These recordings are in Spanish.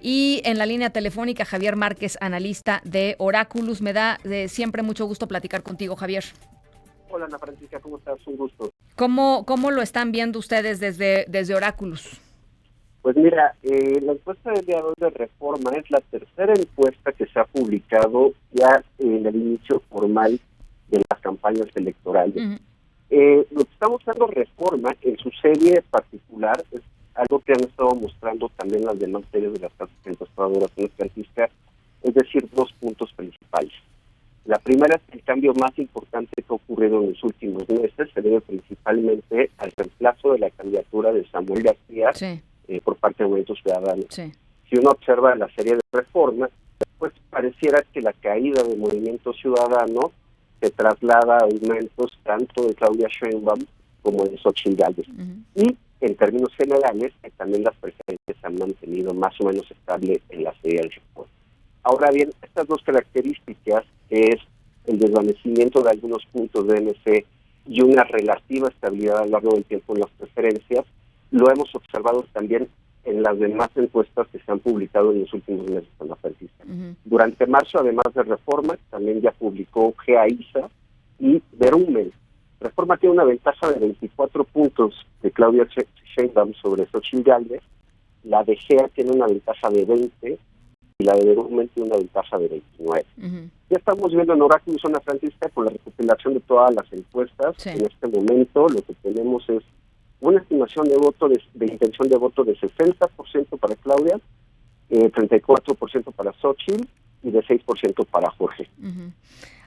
Y en la línea telefónica, Javier Márquez, analista de Oráculos. Me da siempre mucho gusto platicar contigo, Javier. Hola, Ana Francisca, ¿cómo estás? Un gusto. ¿Cómo lo están viendo ustedes desde Oráculos? Pues mira, la encuesta del día de hoy de Reforma es la tercera encuesta que se ha publicado ya en el inicio formal de las campañas electorales. Uh-huh. Lo que está mostrando Reforma en su serie particular es algo que han estado mostrando también las demás series de las casas encuestadoras, Ana Francisca, es decir, dos puntos principales. La primera es que el cambio más importante que ha ocurrido en los últimos meses se debe principalmente al reemplazo de la candidatura de Samuel García, sí, por parte de Movimiento Ciudadano. Sí. Si uno observa la serie de Reforma, pues pareciera que la caída del Movimiento Ciudadano se traslada a aumentos tanto de Claudia Sheinbaum como de Xochitl Gálvez. Uh-huh. Y en términos generales, también las preferencias han mantenido más o menos estable en la serie de Reforma. Ahora bien, estas dos características, que es el desvanecimiento de algunos puntos de MC y una relativa estabilidad a lo largo del tiempo en las preferencias, lo hemos observado también en las demás encuestas que se han publicado en los últimos meses con la Francisca. Uh-huh. Durante marzo, además de Reforma, también ya publicó GEA-ISA y Verumen. Reforma tiene una ventaja de 24 puntos de Claudia Sheinbaum sobre Xochitl Gálvez, la de GEA tiene una ventaja de 20 y la de Verumen tiene una ventaja de 29. Uh-huh. Ya estamos viendo en Oráculos, Ana Francisca, con la recopilación de todas las encuestas. Sí. En este momento lo que tenemos es una estimación de voto de intención de voto de 60% para Claudia, 34% para Xochitl y de 6% para Jorge. Uh-huh.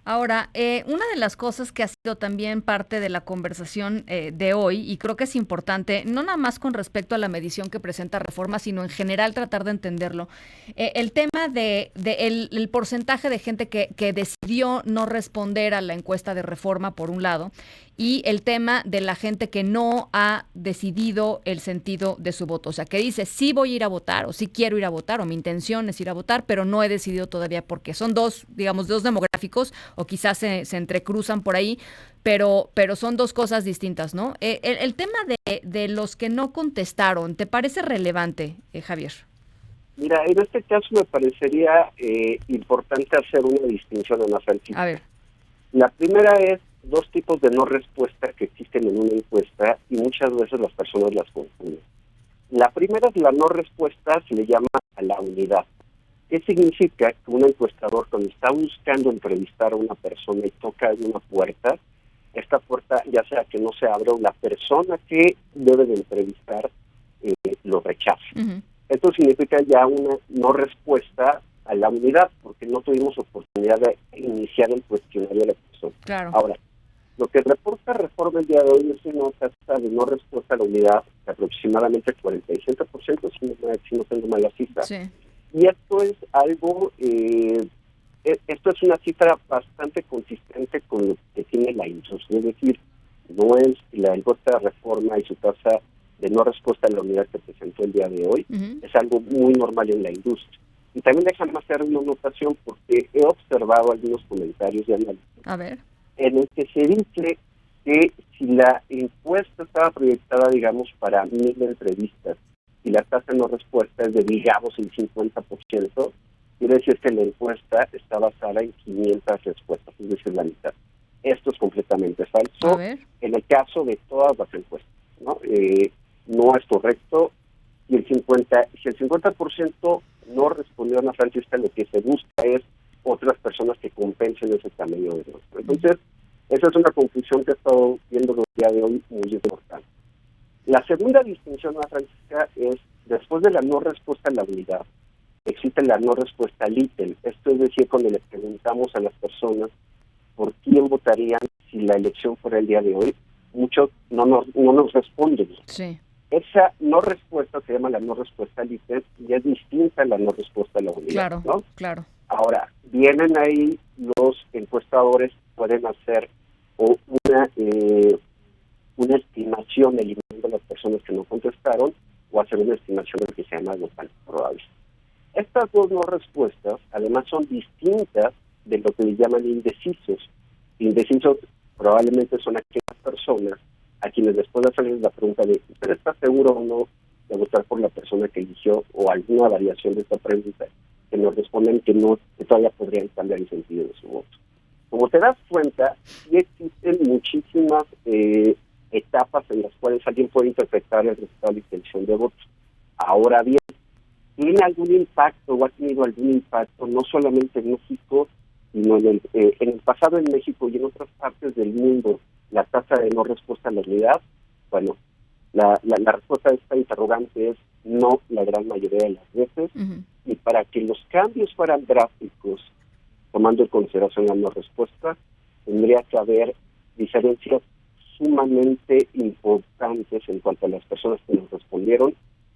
Ahora, una de las cosas que ha sido también parte de la conversación de hoy, y creo que es importante, no nada más con respecto a la medición que presenta Reforma, sino en general tratar de entenderlo, el tema de el porcentaje de gente que decidió no responder a la encuesta de Reforma, por un lado, y el tema de la gente que no ha decidido el sentido de su voto. O sea, que dice, sí voy a ir a votar, o sí quiero ir a votar, o mi intención es ir a votar, pero no he decidido todavía porque son dos demográficos, o quizás se entrecruzan por ahí, pero son dos cosas distintas, ¿no? El tema de los que no contestaron, ¿te parece relevante, Javier? Mira, en este caso me parecería importante hacer una distinción, Ana Francisca. A ver. La primera es dos tipos de no respuesta que existen en una encuesta y muchas veces las personas las confunden. La primera es la no respuesta, se le llama a la unidad. ¿Qué significa? Que un encuestador, cuando está buscando entrevistar a una persona y toca una puerta, esta puerta, ya sea que no se abra, la persona que debe de entrevistar lo rechaza. Uh-huh. Esto significa ya una no respuesta a la unidad, porque no tuvimos oportunidad de iniciar el cuestionario de la persona. Claro. Ahora, lo que reporta Reforma el día de hoy es una tasa de no respuesta a la unidad de aproximadamente 47%, si no tengo mala cifra. Sí. Y esto es algo, esto es una cifra bastante consistente con lo que tiene la industria, es decir, no es la encuesta de Reforma y su tasa de no respuesta a la unidad que presentó el día de hoy, Uh-huh. es algo muy normal en la industria. Y también déjame hacer una anotación porque he observado algunos comentarios de análisis A ver. en el que se dice que si la encuesta estaba proyectada, digamos, para 1,000 entrevistas y la tasa de no respuesta es de, digamos, el 50%, quiere decir que la encuesta está basada en 500 respuestas, es decir, la mitad. Esto es completamente falso A ver. en el caso de todas las encuestas, ¿no? No es correcto. Y si el 50% no respondió a Ana Francisca, lo que se busca es otras personas que compensen ese tamaño de muestra. Entonces, esa es una conclusión que he estado viendo el día de hoy muy importante. La segunda distinción, Ana Francisca, es después de la no respuesta a la unidad, existe la no respuesta al ítem. Esto es decir, cuando le preguntamos a las personas por quién votarían si la elección fuera el día de hoy, muchos no nos responden. Sí. Esa no respuesta se llama la no respuesta al ítem y es distinta a la no respuesta a la unidad. Claro, ¿no? claro. Ahora, vienen ahí los encuestadores, pueden hacer una estimación eliminando las personas que no contestaron o hacer una estimación de lo que se llama los falsos probables. Estas dos no respuestas, además, son distintas de lo que le llaman indecisos. Indecisos probablemente son aquellas personas a quienes después de hacerles la pregunta de ¿usted está seguro o no de votar por la persona que eligió, o alguna variación de esta pregunta, que nos responden que no, que todavía podrían cambiar el sentido de su voto. Como te das cuenta, sí existen muchísimas etapas en las cuales alguien puede interpretar el resultado de intención de voto. Ahora bien, ¿tiene algún impacto o ha tenido algún impacto no solamente en México, sino en el pasado en México y en otras partes del mundo, la tasa de no respuesta a la unidad? Bueno, la respuesta a esta interrogante es no la gran mayoría de las veces, y para que los cambios fueran drásticos, tomando en consideración la no respuesta, tendría que haber diferencias sumamente importantes en cuanto a las personas que nos respondieron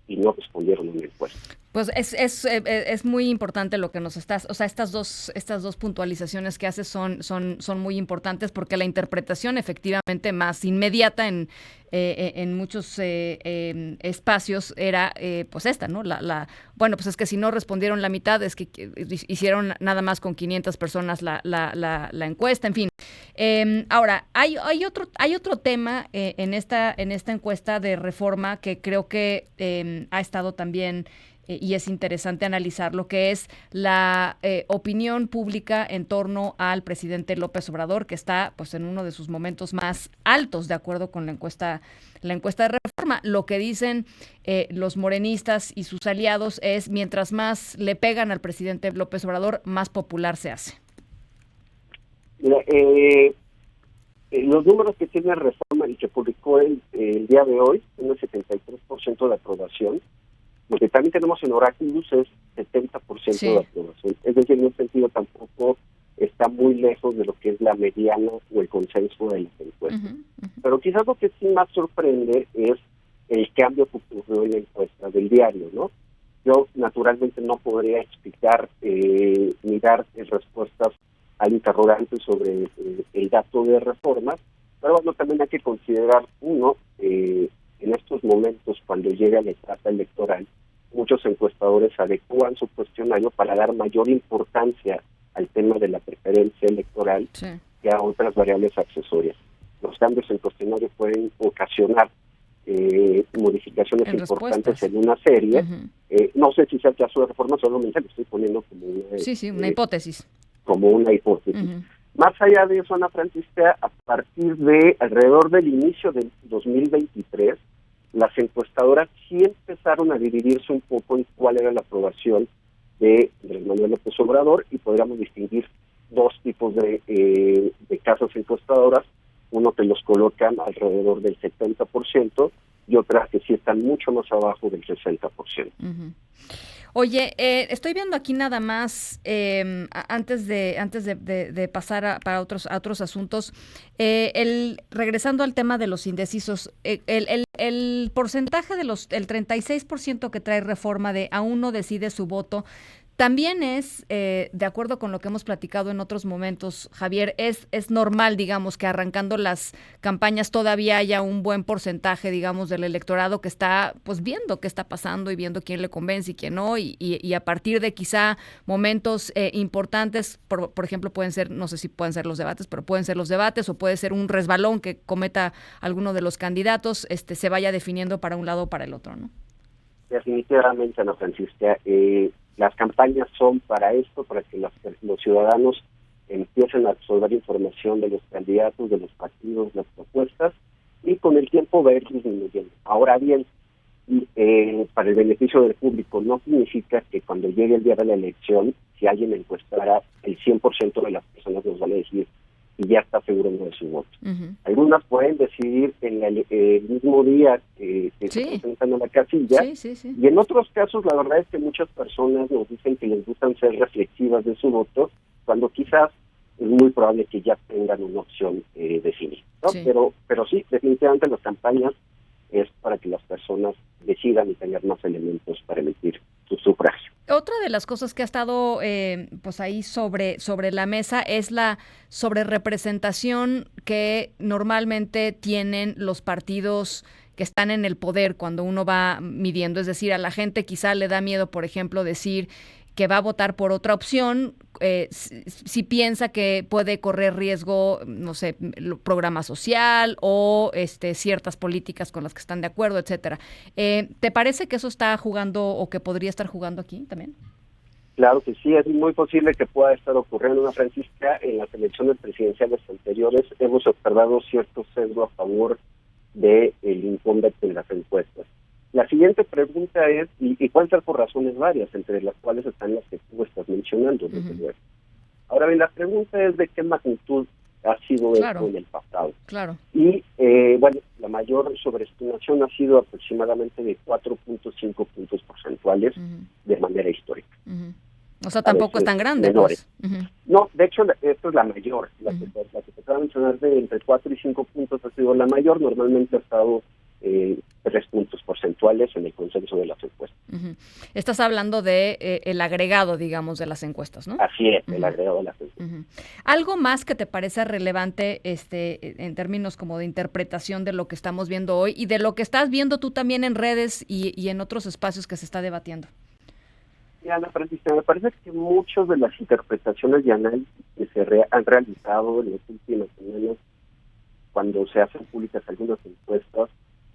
y no respondieron en la encuesta. Pues es muy importante lo que nos estás, o sea, estas dos puntualizaciones que haces son muy importantes, porque la interpretación efectivamente más inmediata en muchos espacios era pues esta, ¿no? Bueno, pues es que si no respondieron la mitad, es que hicieron nada más con 500 personas la encuesta, en fin. Ahora, hay otro tema en esta encuesta de Reforma que creo que ha estado también y es interesante analizar, lo que es la opinión pública en torno al presidente López Obrador, que está pues en uno de sus momentos más altos, de acuerdo con la encuesta de Reforma. Lo que dicen los morenistas y sus aliados es: mientras más le pegan al presidente López Obrador, más popular se hace. Mira, los números que tiene Reforma y que publicó el día de hoy, tiene 73% de aprobación. Lo que también tenemos en Oráculos es 70% de aprobación. Es decir, en un sentido tampoco está muy lejos de lo que es la mediana o el consenso de las encuestas. Pero quizás lo que sí más sorprende es el cambio que ocurrió en la encuesta del diario, ¿no? Yo naturalmente no podría explicar ni dar respuestas al interrogante sobre el dato de Reforma, pero bueno, también hay que considerar, en estos momentos, cuando llega la etapa electoral, muchos encuestadores adecúan su cuestionario para dar mayor importancia al tema de la preferencia electoral que a otras variables accesorias. Los cambios en cuestionario pueden ocasionar modificaciones importantes en una serie. No sé si sea el caso de Reforma, solamente lo estoy poniendo como una hipótesis. Como una hipótesis. Más allá de eso, Ana Francisca, a partir de alrededor del inicio del 2023, las encuestadoras sí empezaron a dividirse un poco en cuál era la aprobación de Manuel López Obrador, y podríamos distinguir dos tipos de casas encuestadoras. Uno que los colocan alrededor del 70% y otras que sí están mucho más abajo del 60%. Oye, estoy viendo aquí nada más, antes de pasar para otros asuntos, regresando al tema de los indecisos, el porcentaje el 36% que trae Reforma de aún no decide su voto, también es, de acuerdo con lo que hemos platicado en otros momentos, Javier, es normal, digamos, que arrancando las campañas todavía haya un buen porcentaje, digamos, del electorado que está pues viendo qué está pasando y viendo quién le convence y quién no, y a partir de quizá momentos importantes, por ejemplo, pueden ser, no sé si pueden ser los debates, pero pueden ser los debates, o puede ser un resbalón que cometa alguno de los candidatos, se vaya definiendo para un lado o para el otro, ¿no? Definitivamente, Ana Francisca, las campañas son para esto, para que los ciudadanos empiecen a absorber información de los candidatos, de los partidos, las propuestas, y con el tiempo va a ir disminuyendo. Ahora bien, para el beneficio del público, no significa que cuando llegue el día de la elección, si alguien encuestara, el 100% de las personas nos van a decir y ya está seguro de su voto. Algunas pueden decidir en el mismo día que se presentan a la casilla, y en otros casos la verdad es que muchas personas nos dicen que les gustan ser reflexivas de su voto, cuando quizás es muy probable que ya tengan una opción definida, ¿no? Pero sí, definitivamente las campañas es para que las personas decidan y tengan más elementos para emitir su sufragio. Otra de las cosas que ha estado pues ahí sobre la mesa es la sobrerepresentación que normalmente tienen los partidos que están en el poder cuando uno va midiendo. Es decir, a la gente quizá le da miedo, por ejemplo, decir que va a votar por otra opción, si piensa que puede correr riesgo, no sé, programa social o ciertas políticas con las que están de acuerdo, etcétera. ¿Te parece que eso está jugando o que podría estar jugando aquí también? Claro que sí, es muy posible que pueda estar ocurriendo una Francisca. En las elecciones presidenciales anteriores hemos observado cierto sesgo a favor del incumbente en las encuestas. La siguiente pregunta es, y pueden ser por razones varias, entre las cuales están las que tú estás mencionando, desde luego. Ahora bien, la pregunta es de qué magnitud ha sido esto en el pasado. Claro. Y, bueno, la mayor sobreestimación ha sido aproximadamente de 4.5 puntos porcentuales de manera histórica. O sea, tampoco es tan grande. Menores. No, de hecho, esta es la mayor. La que te acabo de mencionar de entre 4 y 5 puntos ha sido la mayor. Normalmente ha estado 3 puntos porcentuales en el consenso de las encuestas. Estás hablando de el agregado, digamos, de las encuestas, ¿no? Así es, el agregado de las encuestas. ¿Algo más que te parece relevante en términos como de interpretación de lo que estamos viendo hoy y de lo que estás viendo tú también en redes y en otros espacios que se está debatiendo? Ana Francisca, me parece que muchas de las interpretaciones y análisis que se han realizado en las últimas semanas, cuando se hacen públicas algunas encuestas,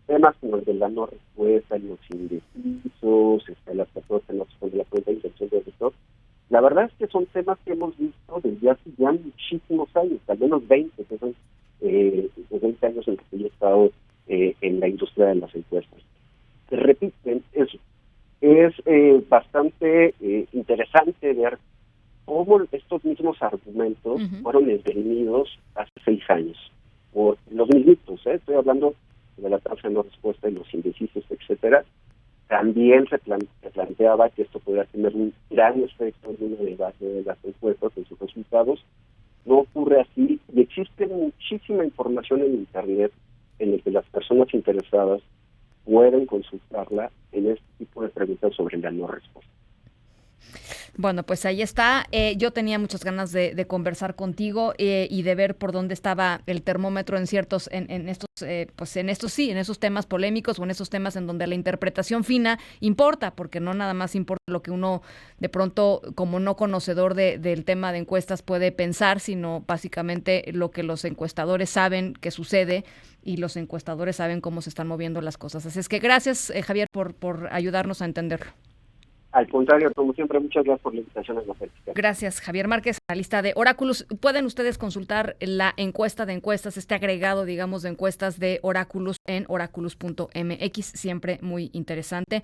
temas como el de la no respuesta, los indecisos, las personas que no responden la pregunta de intención de voto, la verdad es que son temas que hemos visto desde hace ya muchísimos años, al menos 20, que son 20 años en los que yo he estado en la industria de las encuestas. Se repiten eso. Es bastante interesante ver cómo estos mismos argumentos fueron esgrimidos hace 6 años por los mismitos. Estoy hablando de la tasa de no respuesta y los indecisos, etcétera. También se planteaba que esto podría tener un gran efecto en una debate de las encuestas, en sus resultados. No ocurre así y existe muchísima información en Internet en el que las personas interesadas pueden consultarla en este tipo de preguntas sobre la no respuesta. Bueno, pues ahí está. Yo tenía muchas ganas de conversar contigo y de ver por dónde estaba el termómetro en estos temas polémicos o en esos temas en donde la interpretación fina importa, porque no nada más importa lo que uno de pronto, como no conocedor del tema de encuestas, puede pensar, sino básicamente lo que los encuestadores saben que sucede y los encuestadores saben cómo se están moviendo las cosas. Así es que gracias, Javier, por ayudarnos a entenderlo. Al contrario, como siempre, muchas gracias por la invitación a la práctica. Gracias, Javier Márquez, analista de Oráculos. Pueden ustedes consultar la encuesta de encuestas, este agregado, digamos, de encuestas de Oráculos en oráculos.mx, siempre muy interesante.